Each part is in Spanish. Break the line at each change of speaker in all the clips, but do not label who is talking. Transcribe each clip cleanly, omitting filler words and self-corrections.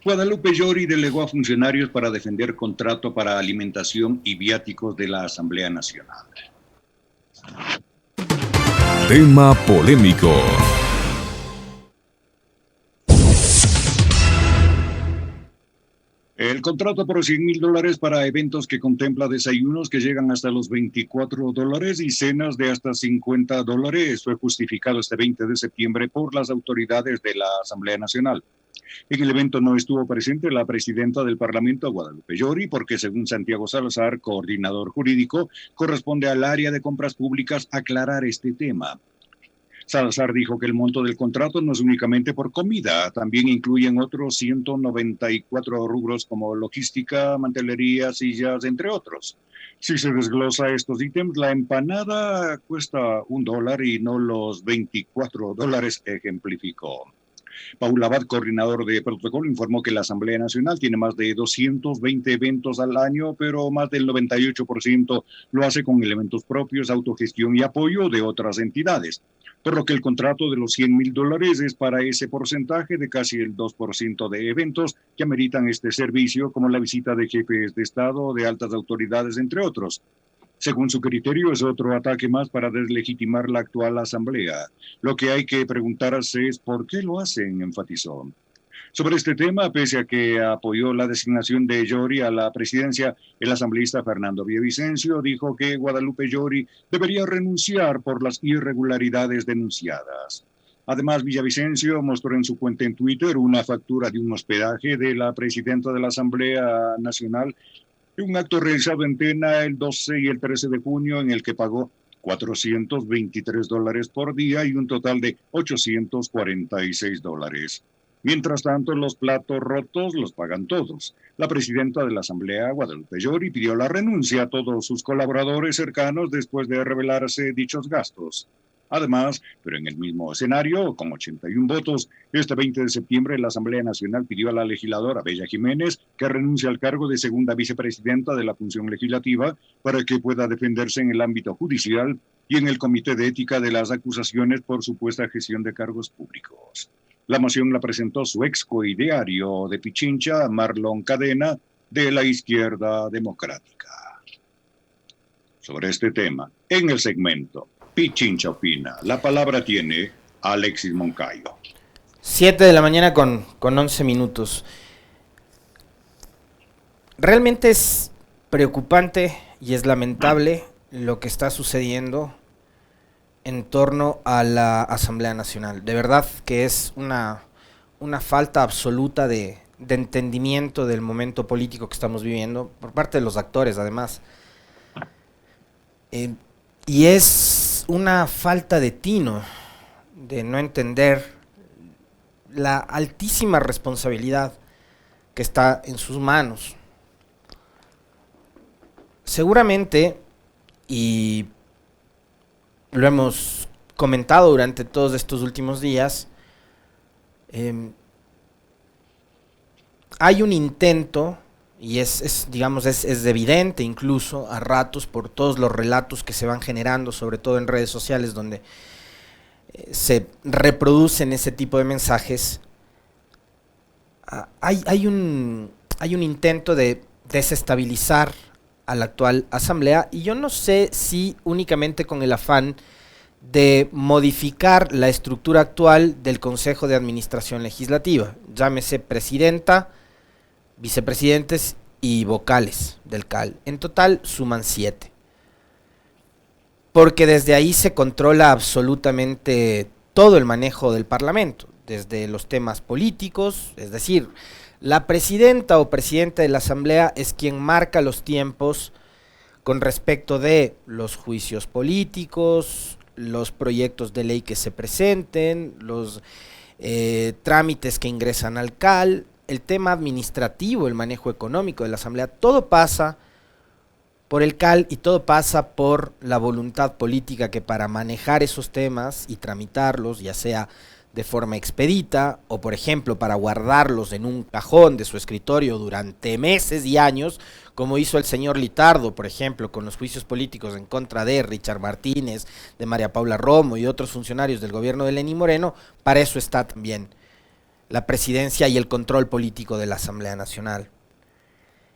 Guadalupe Llori delegó a funcionarios para defender contrato para alimentación y viáticos de la Asamblea Nacional.
Tema polémico.
El contrato por $100,000 para eventos que contempla desayunos que llegan hasta los $24 y cenas de hasta $50 fue justificado este 20 de septiembre por las autoridades de la Asamblea Nacional. En el evento no estuvo presente la presidenta del Parlamento, Guadalupe Llori, porque según Santiago Salazar, coordinador jurídico, corresponde al área de compras públicas aclarar este tema. Salazar dijo que el monto del contrato no es únicamente por comida, también incluyen otros 194 rubros como logística, mantelería, sillas, entre otros. Si se desglosa estos ítems, la empanada cuesta $1 y no los $24, ejemplificó. Paula Abad, coordinador de protocolo, informó que la Asamblea Nacional tiene más de 220 eventos al año, pero más del 98% lo hace con elementos propios, autogestión y apoyo de otras entidades, por lo que el contrato de los $100,000 es para ese porcentaje de casi el 2% de eventos que ameritan este servicio, como la visita de jefes de Estado o de altas autoridades, entre otros. Según su criterio, es otro ataque más para deslegitimar la actual asamblea. Lo que hay que preguntarse es por qué lo hacen, enfatizó. Sobre este tema, pese a que apoyó la designación de Llori a la presidencia, el asambleísta Fernando Villavicencio dijo que Guadalupe Llori debería renunciar por las irregularidades denunciadas. Además, Villavicencio mostró en su cuenta en Twitter una factura de un hospedaje de la presidenta de la Asamblea Nacional, un acto realizado en Tena el 12 y el 13 de junio en el que pagó $423 por día y un total de $846. Mientras tanto, los platos rotos los pagan todos. La presidenta de la Asamblea, Guadalupe Llori, pidió la renuncia a todos sus colaboradores cercanos después de revelarse dichos gastos. Además, pero en el mismo escenario, con 81 votos, este 20 de septiembre la Asamblea Nacional pidió a la legisladora Bella Jiménez que renuncie al cargo de segunda vicepresidenta de la función legislativa para que pueda defenderse en el ámbito judicial y en el Comité de Ética de las acusaciones por supuesta gestión de cargos públicos. La moción la presentó su ex coideario de Pichincha, Marlon Cadena, de la Izquierda Democrática. Sobre este tema, en el segmento Pichincha opina, la palabra tiene Alexis Moncayo.
7 de la mañana con 11 minutos. Realmente es preocupante y es lamentable lo que está sucediendo en torno a la Asamblea Nacional. De verdad que es una falta absoluta de entendimiento del momento político que estamos viviendo, por parte de los actores además. Y es una falta de tino, de no entender la altísima responsabilidad que está en sus manos. Seguramente, y lo hemos comentado durante todos estos últimos días, hay un intento, y es evidente incluso a ratos por todos los relatos que se van generando, sobre todo en redes sociales donde se reproducen ese tipo de mensajes. Hay un intento de desestabilizar a la actual asamblea, y yo no sé si únicamente con el afán de modificar la estructura actual del Consejo de Administración Legislativa, llámese presidenta, vicepresidentes y vocales del CAL. En total suman 7. Porque desde ahí se controla absolutamente todo el manejo del Parlamento, desde los temas políticos, es decir, la presidenta o presidente de la Asamblea es quien marca los tiempos con respecto de los juicios políticos, los proyectos de ley que se presenten, los trámites que ingresan al CAL, el tema administrativo, el manejo económico de la Asamblea. Todo pasa por el CAL y todo pasa por la voluntad política que para manejar esos temas y tramitarlos, ya sea de forma expedita o por ejemplo para guardarlos en un cajón de su escritorio durante meses y años, como hizo el señor Litardo, por ejemplo, con los juicios políticos en contra de Richard Martínez, de María Paula Romo y otros funcionarios del gobierno de Lenín Moreno. Para eso está también la presidencia y el control político de la Asamblea Nacional.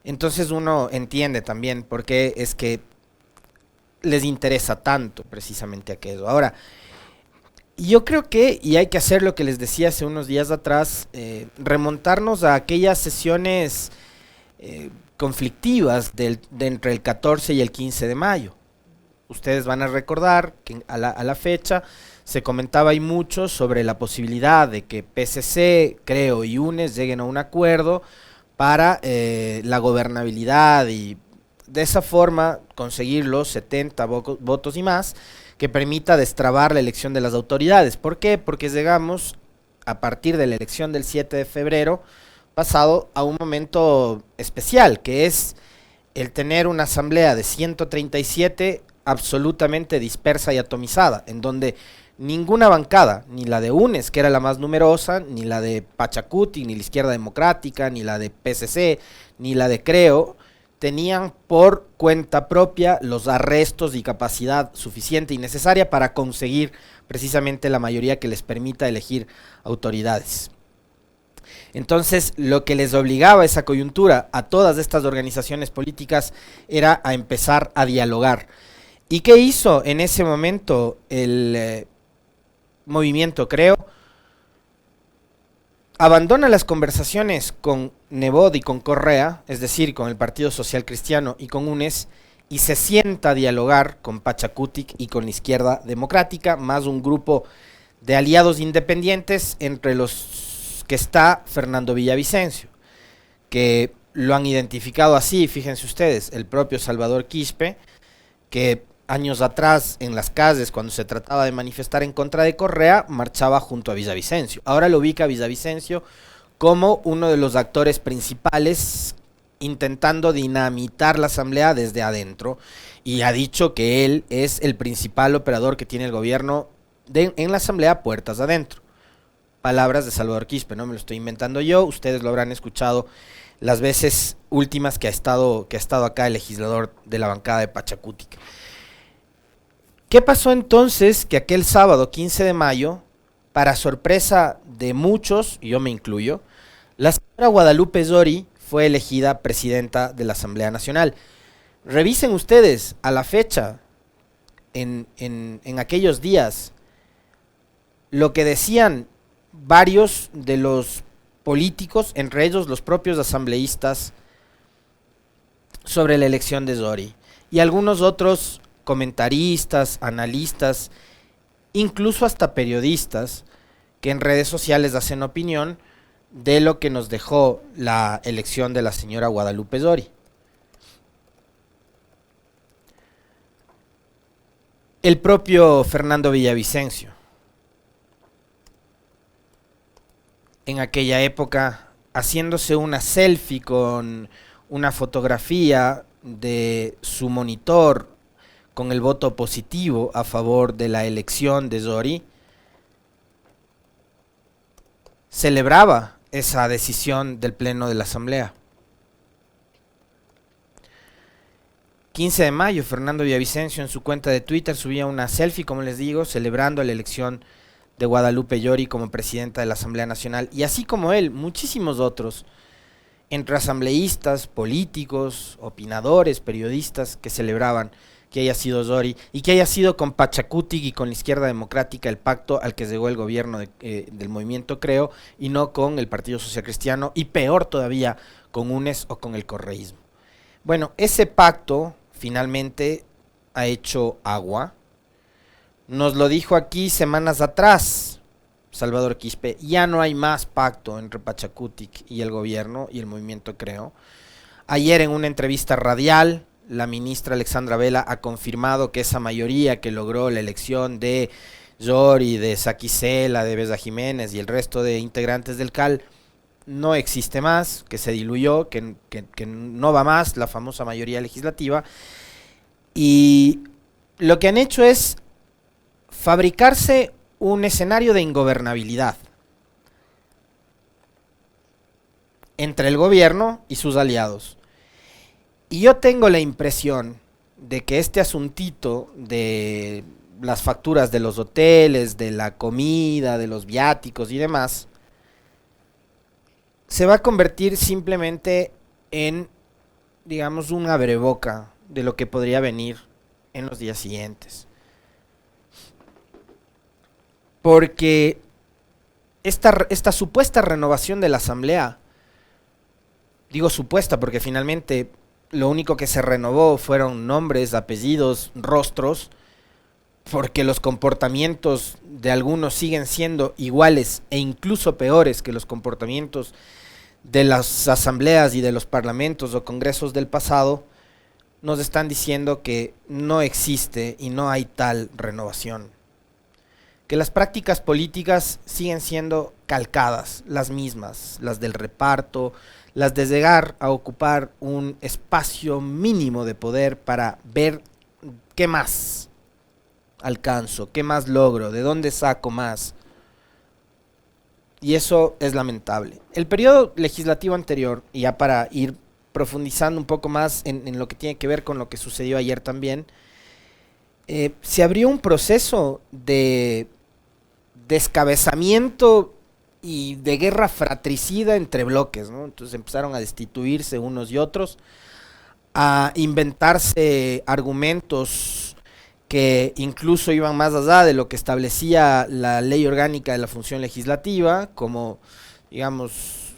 Entonces uno entiende también por qué es que les interesa tanto precisamente aquello. Ahora, yo creo que, y hay que hacer lo que les decía hace unos días atrás, remontarnos a aquellas sesiones conflictivas de entre el 14 y el 15 de mayo. Ustedes van a recordar que a la fecha se comentaba ahí mucho sobre la posibilidad de que PSC, Creo y UNES lleguen a un acuerdo para la gobernabilidad y de esa forma conseguir los 70 votos y más que permita destrabar la elección de las autoridades. ¿Por qué? Porque llegamos a partir de la elección del 7 de febrero pasado a un momento especial, que es el tener una asamblea de 137 absolutamente dispersa y atomizada, en donde ninguna bancada, ni la de UNES, que era la más numerosa, ni la de Pachacuti, ni la Izquierda Democrática, ni la de PSC, ni la de Creo, tenían por cuenta propia los arrestos y capacidad suficiente y necesaria para conseguir precisamente la mayoría que les permita elegir autoridades. Entonces, lo que les obligaba esa coyuntura a todas estas organizaciones políticas era a empezar a dialogar. ¿Y qué hizo en ese momento el movimiento Creo? Abandona las conversaciones con Nebot y con Correa, es decir, con el Partido Social Cristiano y con UNES, y se sienta a dialogar con Pachacutic y con la Izquierda Democrática, más un grupo de aliados independientes, entre los que está Fernando Villavicencio, que lo han identificado así, fíjense ustedes, el propio Salvador Quispe, que años atrás en las calles, cuando se trataba de manifestar en contra de Correa, marchaba junto a Villavicencio. Ahora lo ubica Villavicencio como uno de los actores principales intentando dinamitar la asamblea desde adentro, y ha dicho que él es el principal operador que tiene el gobierno en la asamblea puertas adentro. Palabras de Salvador Quispe, no me lo estoy inventando yo, ustedes lo habrán escuchado las veces últimas que ha estado acá el legislador de la bancada de Pachacutic. ¿Qué pasó entonces? Que aquel sábado 15 de mayo, para sorpresa de muchos, y yo me incluyo, la señora Guadalupe Zori fue elegida presidenta de la Asamblea Nacional. Revisen ustedes a la fecha, en aquellos días, lo que decían varios de los políticos, entre ellos los propios asambleístas, sobre la elección de Zori, y algunos otros comentaristas, analistas, incluso hasta periodistas, que en redes sociales hacen opinión de lo que nos dejó la elección de la señora Guadalupe Zori. El propio Fernando Villavicencio, en aquella época, haciéndose una selfie con una fotografía de su monitor con el voto positivo a favor de la elección de Zori, celebraba esa decisión del Pleno de la Asamblea. 15 de mayo, Fernando Villavicencio en su cuenta de Twitter subía una selfie, como les digo, celebrando la elección de Guadalupe Zori como presidenta de la Asamblea Nacional, y así como él, muchísimos otros, entre asambleístas, políticos, opinadores, periodistas, que celebraban que haya sido Zori y que haya sido con Pachacutic y con la Izquierda Democrática el pacto al que llegó el gobierno del movimiento Creo, y no con el Partido Social Cristiano, y peor todavía con UNES o con el correísmo. Bueno, ese pacto finalmente ha hecho agua. Nos lo dijo aquí semanas atrás Salvador Quispe: ya no hay más pacto entre Pachacutic y el gobierno y el movimiento Creo. Ayer en una entrevista radial, la ministra Alexandra Vela ha confirmado que esa mayoría que logró la elección de Zori, de Saquicela, de Besa Jiménez y el resto de integrantes del CAL no existe más, que se diluyó, que no va más la famosa mayoría legislativa, y lo que han hecho es fabricarse un escenario de ingobernabilidad entre el gobierno y sus aliados. Y yo tengo la impresión de que este asuntito de las facturas de los hoteles, de la comida, de los viáticos y demás, se va a convertir simplemente en, digamos, un abreboca de lo que podría venir en los días siguientes. Porque esta supuesta renovación de la Asamblea, digo supuesta porque finalmente lo único que se renovó fueron nombres, apellidos, rostros, porque los comportamientos de algunos siguen siendo iguales e incluso peores que los comportamientos de las asambleas y de los parlamentos o congresos del pasado, nos están diciendo que no existe y no hay tal renovación. Que las prácticas políticas siguen siendo calcadas, las mismas, las del reparto, las de llegar a ocupar un espacio mínimo de poder para ver qué más alcanzo, qué más logro, de dónde saco más. Y eso es lamentable. El periodo legislativo anterior, y ya para ir profundizando un poco más en lo que tiene que ver con lo que sucedió ayer también, se abrió un proceso de descabezamiento y de guerra fratricida entre bloques, ¿no? Entonces empezaron a destituirse unos y otros, a inventarse argumentos que incluso iban más allá de lo que establecía la ley orgánica de la función legislativa, como, digamos,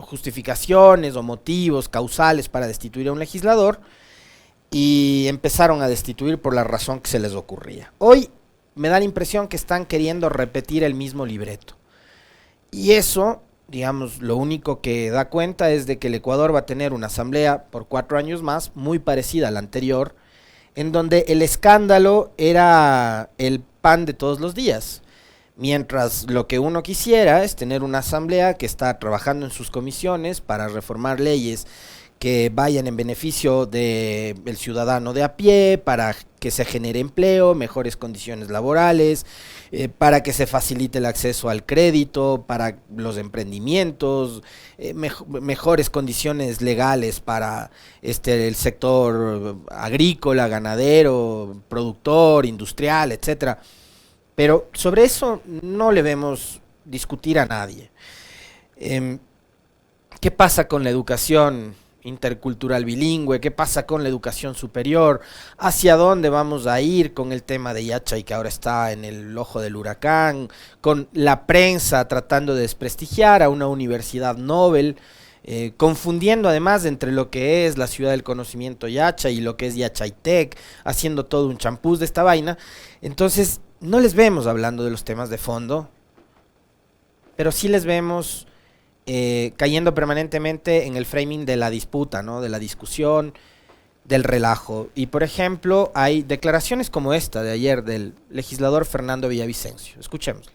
justificaciones o motivos causales para destituir a un legislador, y empezaron a destituir por la razón que se les ocurría. Hoy me da la impresión que están queriendo repetir el mismo libreto. Y eso, digamos, lo único que da cuenta es de que el Ecuador va a tener una asamblea por 4 años más, muy parecida a la anterior, en donde el escándalo era el pan de todos los días. Mientras lo que uno quisiera es tener una asamblea que está trabajando en sus comisiones para reformar leyes que vayan en beneficio del ciudadano de a pie, para que se genere empleo, mejores condiciones laborales, para que se facilite el acceso al crédito, para los emprendimientos, mejores condiciones legales para el sector agrícola, ganadero, productor, industrial, etcétera. Pero sobre eso no le vemos discutir a nadie. ¿Qué pasa con la educación intercultural bilingüe? ¿Qué pasa con la educación superior? ¿Hacia dónde vamos a ir con el tema de Yachay, que ahora está en el ojo del huracán? Con la prensa tratando de desprestigiar a una universidad Nobel, confundiendo además entre lo que es la ciudad del conocimiento Yachay y lo que es Yachaytec, haciendo todo un champús de esta vaina. Entonces, no les vemos hablando de los temas de fondo, pero sí les vemos cayendo permanentemente en el framing de la disputa, ¿no? De la discusión, del relajo. Y por ejemplo, hay declaraciones como esta de ayer del legislador Fernando Villavicencio. Escuchemos.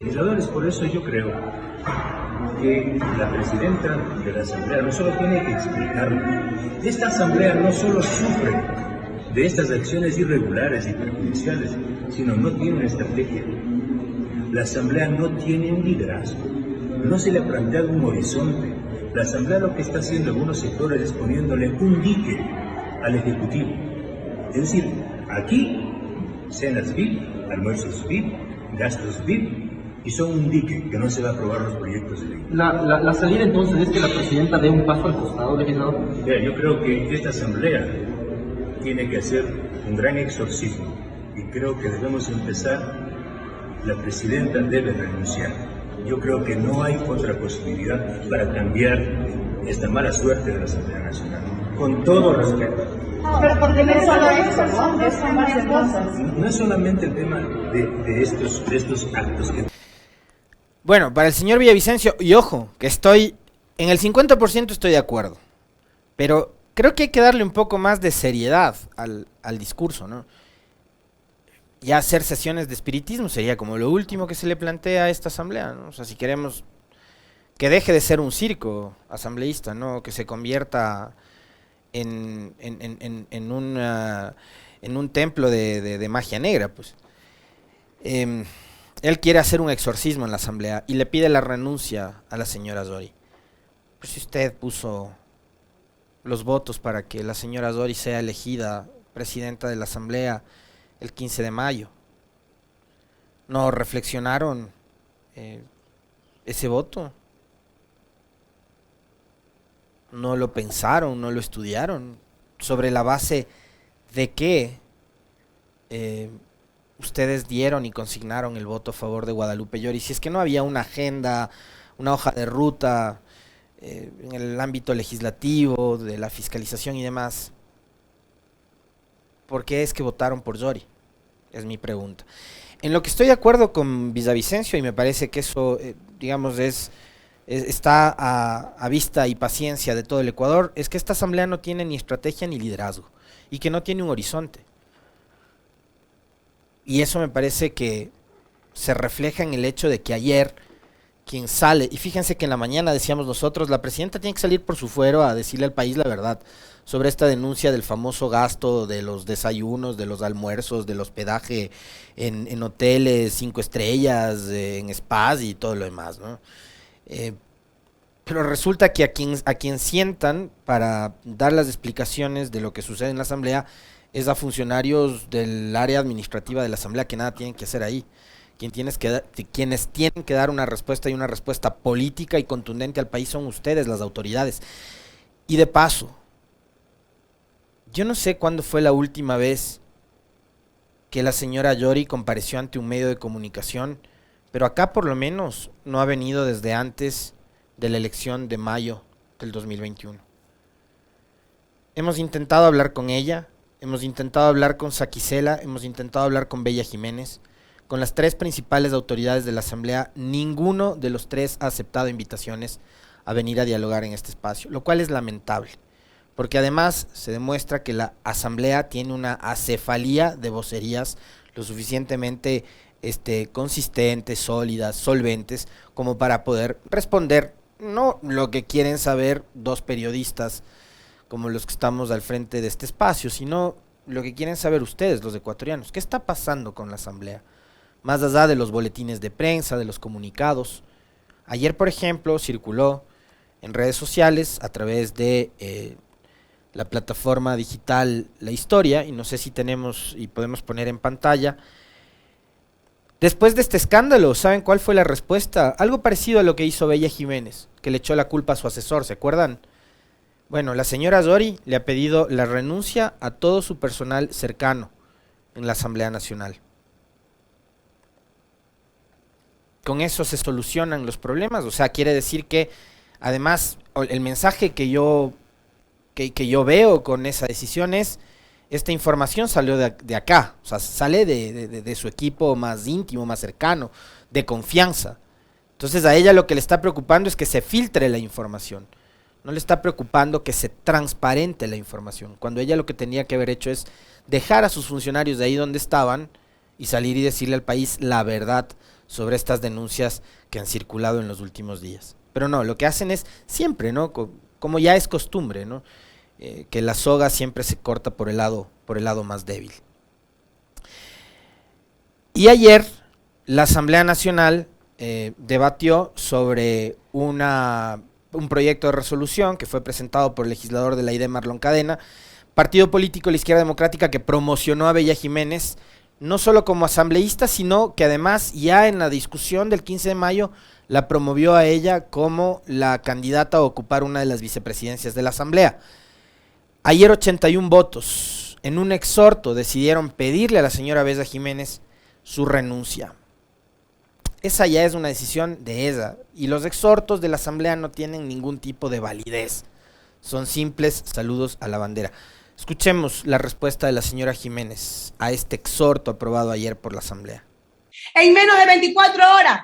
Legisladores, por eso yo creo que la presidenta de la Asamblea no solo tiene que explicarlo. Esta Asamblea no solo sufre de estas acciones irregulares y perjudiciales, sino no tiene una estrategia. La Asamblea no tiene un liderazgo, no se le ha planteado un horizonte. La Asamblea lo que está haciendo en algunos sectores es poniéndole un dique al Ejecutivo. Es decir, aquí, cenas VIP, almuerzos VIP, gastos VIP, y son un dique que no se va a aprobar los proyectos de ley.
La salida entonces es que la presidenta dé un paso al costado, legislador.
Yo creo que esta Asamblea tiene que hacer un gran exorcismo, y creo que debemos empezar. La presidenta debe renunciar. Yo creo que no hay otra posibilidad para cambiar esta mala suerte de la Asamblea Nacional. Con todo respeto.
Pero porque no es solo eso, ¿no? Son varias cosas.
No es solamente el tema de estos actos que...
Bueno, para el señor Villavicencio, y ojo, que estoy en el 50% estoy de acuerdo, pero creo que hay que darle un poco más de seriedad al discurso, ¿no? Ya hacer sesiones de espiritismo sería como lo último que se le plantea a esta asamblea, ¿no? O sea, si queremos que deje de ser un circo asambleísta, ¿no? Que se convierta en un templo de magia negra, pues. Él quiere hacer un exorcismo en la asamblea y le pide la renuncia a la señora Zori. Pues si usted puso los votos para que la señora Zori sea elegida presidenta de la asamblea el 15 de mayo. ¿No reflexionaron ese voto? No lo pensaron, no lo estudiaron. ¿Sobre la base de qué ustedes dieron y consignaron el voto a favor de Guadalupe Llori? Si es que no había una agenda, una hoja de ruta en el ámbito legislativo, de la fiscalización y demás, ¿por qué es que votaron por Llori? Es mi pregunta. En lo que estoy de acuerdo con Villavicencio, y me parece que eso, digamos, está a vista y paciencia de todo el Ecuador, es que esta asamblea no tiene ni estrategia ni liderazgo, y que no tiene un horizonte. Y eso me parece que se refleja en el hecho de que ayer quien sale, y fíjense que en la mañana decíamos nosotros, la presidenta tiene que salir por su fuero a decirle al país la verdad sobre esta denuncia del famoso gasto de los desayunos, de los almuerzos, del hospedaje en hoteles 5 estrellas, en spas y todo lo demás, ¿no? Pero resulta que a quien sientan para dar las explicaciones de lo que sucede en la asamblea es a funcionarios del área administrativa de la asamblea que nada tienen que hacer ahí. Quienes tienen que dar una respuesta y una respuesta política y contundente al país son ustedes, las autoridades. Y de paso, yo no sé cuándo fue la última vez que la señora Llori compareció ante un medio de comunicación, pero acá por lo menos no ha venido desde antes de la elección de mayo del 2021. Hemos intentado hablar con ella, hemos intentado hablar con Saquicela, hemos intentado hablar con Bella Jiménez, con las 3 principales autoridades de la asamblea. Ninguno de los 3 ha aceptado invitaciones a venir a dialogar en este espacio, lo cual es lamentable, porque además se demuestra que la asamblea tiene una acefalía de vocerías lo suficientemente consistentes, sólidas, solventes, como para poder responder no lo que quieren saber 2 periodistas como los que estamos al frente de este espacio, sino lo que quieren saber ustedes, los ecuatorianos. ¿Qué está pasando con la asamblea? Más allá de los boletines de prensa, de los comunicados. Ayer, por ejemplo, circuló en redes sociales a través de la plataforma digital La Historia, y no sé si tenemos y podemos poner en pantalla. Después de este escándalo, ¿saben cuál fue la respuesta? Algo parecido a lo que hizo Bella Jiménez, que le echó la culpa a su asesor, ¿se acuerdan? Bueno, la señora Llori le ha pedido la renuncia a todo su personal cercano en la Asamblea Nacional. Con eso se solucionan los problemas, o sea, quiere decir que además el mensaje que yo veo con esa decisión es: esta información salió de acá, o sea, sale de su equipo más íntimo, más cercano, de confianza. Entonces a ella lo que le está preocupando es que se filtre la información, no le está preocupando que se transparente la información, cuando ella lo que tenía que haber hecho es dejar a sus funcionarios de ahí donde estaban y salir y decirle al país la verdad sobre estas denuncias que han circulado en los últimos días. Pero no, lo que hacen es siempre, ¿no? Como ya es costumbre, ¿no? Que la soga siempre se corta por el lado más débil. Y ayer la Asamblea Nacional debatió sobre un proyecto de resolución que fue presentado por el legislador de la ID, Marlon Cadena, partido político de la Izquierda Democrática, que promocionó a Bella Jiménez no solo como asambleísta, sino que además ya en la discusión del 15 de mayo la promovió a ella como la candidata a ocupar una de las vicepresidencias de la Asamblea. Ayer 81 votos en un exhorto decidieron pedirle a la señora Bella Jiménez su renuncia. Esa ya es una decisión de ella, y los exhortos de la Asamblea no tienen ningún tipo de validez. Son simples saludos a la bandera. Escuchemos la respuesta de la señora Jiménez a este exhorto aprobado ayer por la Asamblea.
En menos de 24 horas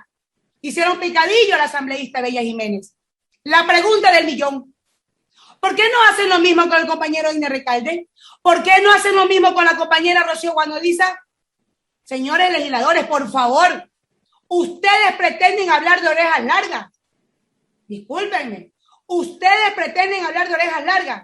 hicieron picadillo a la asambleísta Bella Jiménez. La pregunta del millón: ¿por qué no hacen lo mismo con el compañero Iner Recalde? ¿Por qué no hacen lo mismo con la compañera Rocío Guanoliza? Señores legisladores, por favor, ustedes pretenden hablar de orejas largas. Discúlpenme, ustedes pretenden hablar de orejas largas.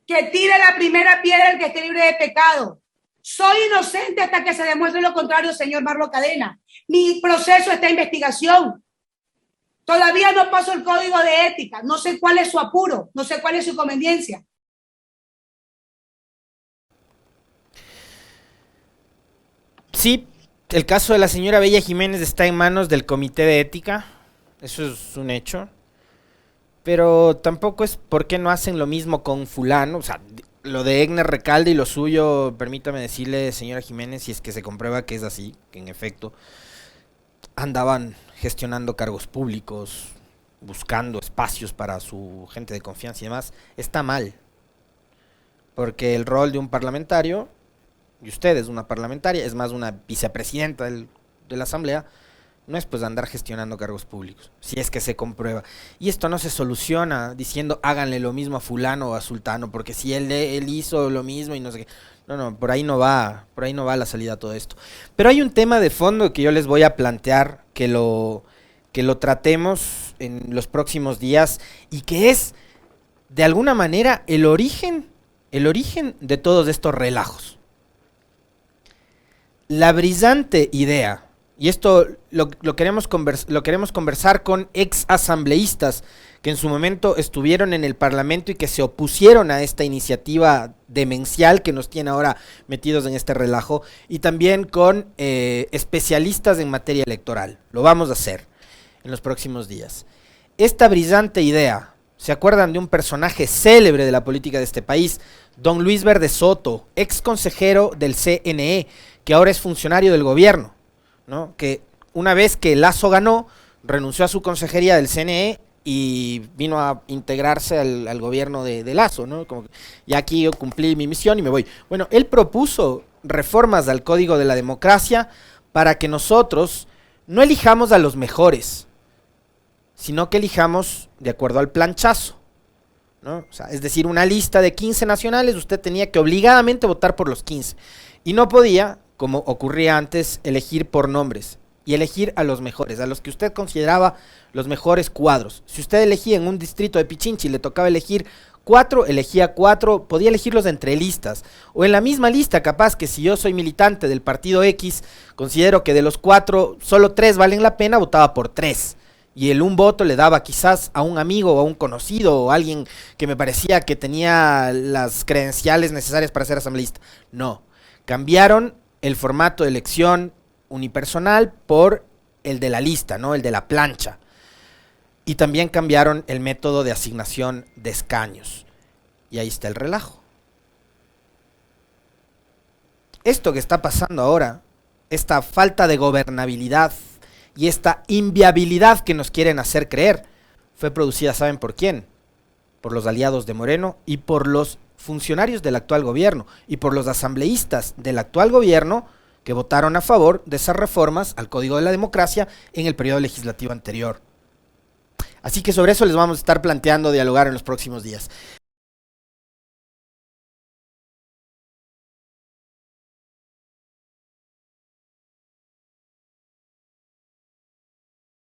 Que tire la primera piedra el que esté libre de pecado. Soy inocente hasta que se demuestre lo contrario, señor Marlon Cadena. Mi proceso está en investigación. Todavía no paso el código de ética. No sé cuál es su apuro, no sé cuál es su conveniencia.
Sí, El caso de la señora Bella Jiménez está en manos del Comité de Ética, eso es un hecho, pero tampoco es por qué no hacen lo mismo con fulano, o sea, lo de Egner Recalde y lo suyo, permítame decirle, señora Jiménez, si es que se comprueba que es así, que en efecto andaban gestionando cargos públicos, buscando espacios para su gente de confianza y demás, está mal, porque el rol de un parlamentario, y usted es una parlamentaria, es más una vicepresidenta de la Asamblea, no es pues andar gestionando cargos públicos, si es que se comprueba. Y esto no se soluciona diciendo háganle lo mismo a fulano o a sultano, porque si él hizo lo mismo y no sé qué. No, por ahí no va la salida a todo esto. Pero hay un tema de fondo que yo les voy a plantear, que lo tratemos en los próximos días, y que es, de alguna manera, el origen de todos estos relajos. La brillante idea, y esto lo queremos conversar con ex asambleístas que en su momento estuvieron en el Parlamento y que se opusieron a esta iniciativa demencial que nos tiene ahora metidos en este relajo, y también con especialistas en materia electoral. Lo vamos a hacer en los próximos días. Esta brillante idea, ¿se acuerdan de un personaje célebre de la política de este país? Don Luis Verde Soto, ex consejero del CNE, que ahora es funcionario del gobierno, ¿no? Que una vez que Lasso ganó, renunció a su consejería del CNE y vino a integrarse al gobierno de Lasso, ¿no? Como que ya aquí yo cumplí mi misión y me voy. Bueno, él propuso reformas al Código de la Democracia para que nosotros no elijamos a los mejores, sino que elijamos de acuerdo al planchazo, ¿no? O sea, es decir, una lista de 15 nacionales, usted tenía que obligadamente votar por los 15 y no podía, como ocurría antes, elegir por nombres y elegir a los mejores, a los que usted consideraba los mejores cuadros. Si usted elegía en un distrito de Pichinchi y le tocaba elegir 4, elegía 4, podía elegirlos entre listas, o en la misma lista, capaz que si yo soy militante del partido X, considero que de los 4, solo 3 valen la pena, votaba por 3. Y el un voto le daba quizás a un amigo o a un conocido o a alguien que me parecía que tenía las credenciales necesarias para ser asambleísta. No, cambiaron el formato de elección unipersonal por el de la lista, ¿no? El de la plancha. Y también cambiaron el método de asignación de escaños. Y ahí está el relajo. Esto que está pasando ahora, esta falta de gobernabilidad y esta inviabilidad que nos quieren hacer creer, fue producida, ¿saben por quién? Por los aliados de Moreno y por los funcionarios del actual gobierno y por los asambleístas del actual gobierno que votaron a favor de esas reformas al Código de la Democracia en el periodo legislativo anterior. Así que sobre eso les vamos a estar planteando dialogar en los próximos días.